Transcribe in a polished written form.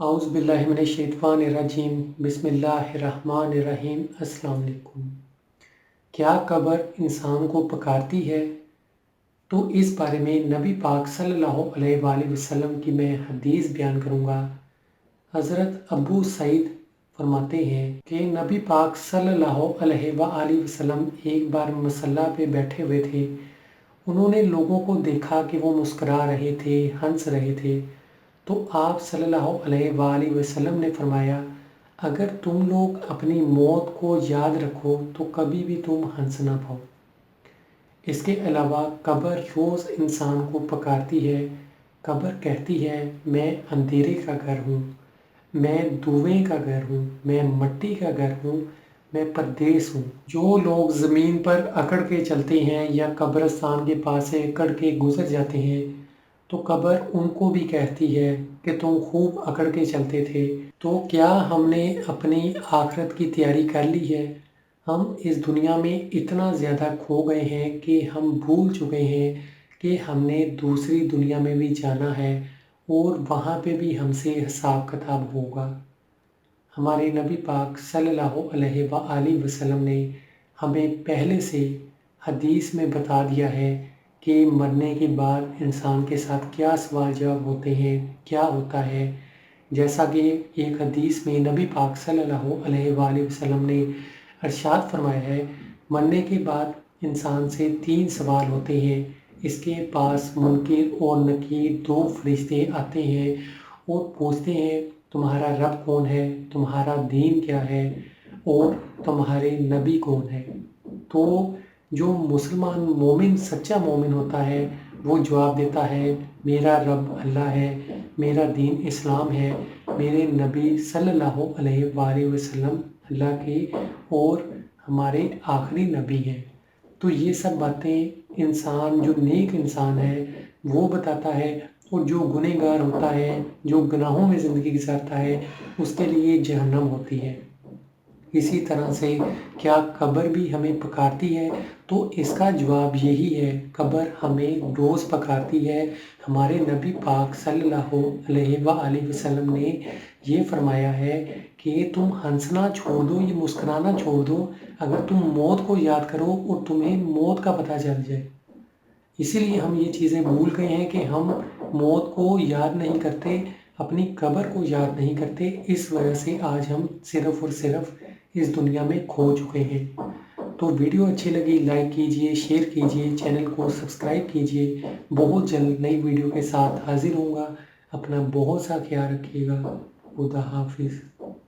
اعوذ باللہ من الشیطان الرجیم بسم اللہ الرحمن الرحیم۔ السلام علیکم۔ کیا قبر انسان کو پکارتی ہے؟ تو اس بارے میں نبی پاک صلی اللہ علیہ وآلہ وسلم کی میں حدیث بیان کروں گا۔ حضرت ابو سعید فرماتے ہیں کہ نبی پاک صلی اللہ علیہ وآلہ وسلم ایک بار مصلی پہ بیٹھے ہوئے تھے۔ انہوں نے لوگوں کو دیکھا کہ وہ مسکرا رہے تھے، ہنس رہے تھے، تو آپ صلی اللہ علیہ وآلہ وسلم نے فرمایا، اگر تم لوگ اپنی موت کو یاد رکھو تو کبھی بھی تم ہنس نہ پاؤ۔ اس کے علاوہ قبر روز انسان کو پکارتی ہے۔ قبر کہتی ہے، میں اندھیرے کا گھر ہوں، میں دھویں کا گھر ہوں، میں مٹی کا گھر ہوں، میں پردیس ہوں۔ جو لوگ زمین پر اکڑ کے چلتے ہیں یا قبرستان کے پاس سے اکڑ کے گزر جاتے ہیں تو قبر ان کو بھی کہتی ہے کہ تم خوب اکڑ کے چلتے تھے۔ تو کیا ہم نے اپنی آخرت کی تیاری کر لی ہے؟ ہم اس دنیا میں اتنا زیادہ کھو گئے ہیں کہ ہم بھول چکے ہیں کہ ہم نے دوسری دنیا میں بھی جانا ہے اور وہاں پہ بھی ہم سے حساب کتاب ہوگا۔ ہمارے نبی پاک صلی اللہ علیہ وآلہ وسلم نے ہمیں پہلے سے حدیث میں بتا دیا ہے کہ مرنے کے بعد انسان کے ساتھ کیا سوال جواب ہوتے ہیں، کیا ہوتا ہے۔ جیسا کہ ایک حدیث میں نبی پاک صلی اللہ علیہ وآلہ وسلم نے ارشاد فرمایا ہے، مرنے کے بعد انسان سے 3 سوال ہوتے ہیں۔ اس کے پاس منکر اور نکیر 2 فرشتے آتے ہیں اور پوچھتے ہیں، تمہارا رب کون ہے، تمہارا دین کیا ہے اور تمہارے نبی کون ہے۔ تو جو مسلمان مومن، سچا مومن ہوتا ہے، وہ جواب دیتا ہے، میرا رب اللہ ہے، میرا دین اسلام ہے، میرے نبی صلی اللہ علیہ وآلہ وسلم اللہ کے اور ہمارے آخری نبی ہیں۔ تو یہ سب باتیں انسان، جو نیک انسان ہے وہ بتاتا ہے، اور جو گنہگار ہوتا ہے، جو گناہوں میں زندگی گزارتا ہے، اس کے لیے جہنم ہوتی ہے۔ اسی طرح سے کیا قبر بھی ہمیں پکارتی ہے؟ تو اس کا جواب یہی ہے، قبر ہمیں روز پکارتی ہے۔ ہمارے نبی پاک صلی اللہ علیہ وآلہ وسلم نے یہ فرمایا ہے کہ تم ہنسنا چھوڑ دو، یہ مسکرانا چھوڑ دو، اگر تم موت کو یاد کرو اور تمہیں موت کا پتہ چل جائے۔ اسی لیے ہم یہ چیزیں بھول گئے ہیں کہ ہم موت کو یاد نہیں کرتے، اپنی قبر کو یاد نہیں کرتے۔ اس وجہ سے آج ہم صرف اور صرف اس دنیا میں کھو چکے ہیں۔ تو ویڈیو اچھی لگی لائک کیجئے، شیئر کیجئے، چینل کو سبسکرائب کیجئے۔ بہت جلد نئی ویڈیو کے ساتھ حاضر ہوں گا۔ اپنا بہت سا خیال رکھیے گا۔ خدا حافظ۔